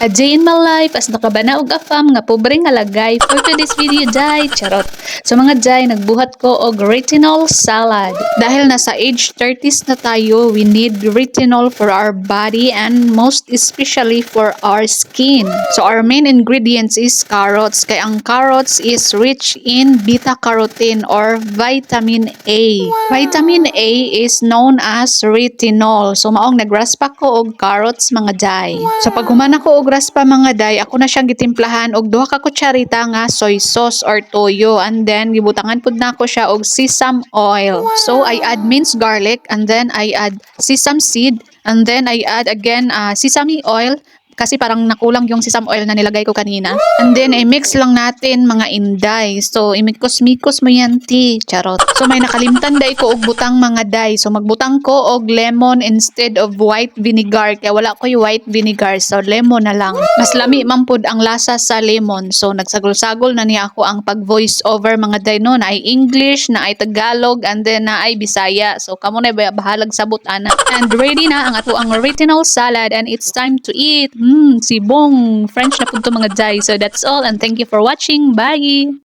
A day in my life as nakabana og afam nga pobre nga lagay. For today's video, Jai, charot. So mga Jai, nagbuhat ko og retinol salad. Dahil nasa age 30s na tayo, we need retinol for our body and most especially for our skin. So our main ingredients is carrots. Kaya ang carrots is rich in beta-carotene or vitamin A. Vitamin A is known as retinol. So maong nagraspa ko og carrots mga Jai. So pag humana ko og raspa mga Day, ako na siyang gitimplahan og 2 ka kutsarita nga soy sauce or toyo, and then gibutangan pud na ko siya og sesame oil. So I add minced garlic, and then I add sesame seed, and then I add again sesame oil kasi parang nakulang yung sesame oil na nilagay ko kanina. And then, i-mix lang natin mga inday. So, imikos-mikos mo yan, ti. Charot. So, may nakalimtan day ko og butang mga day. So, magbutang ko og lemon instead of white vinegar. Kaya wala ko yung white vinegar. So, lemon na lang. Mas lami man pud ang lasa sa lemon. So, nagsagol-sagol na niya ako ang pag-voice over mga day no. Na ay English, na ay Tagalog, and then na ay Bisaya. So, kamo na bahalag sabot ana. And ready na ang ato ang retinol salad, and it's time to eat. Sibong French na po ito mga Jai. So that's all, and thank you for watching. Bye!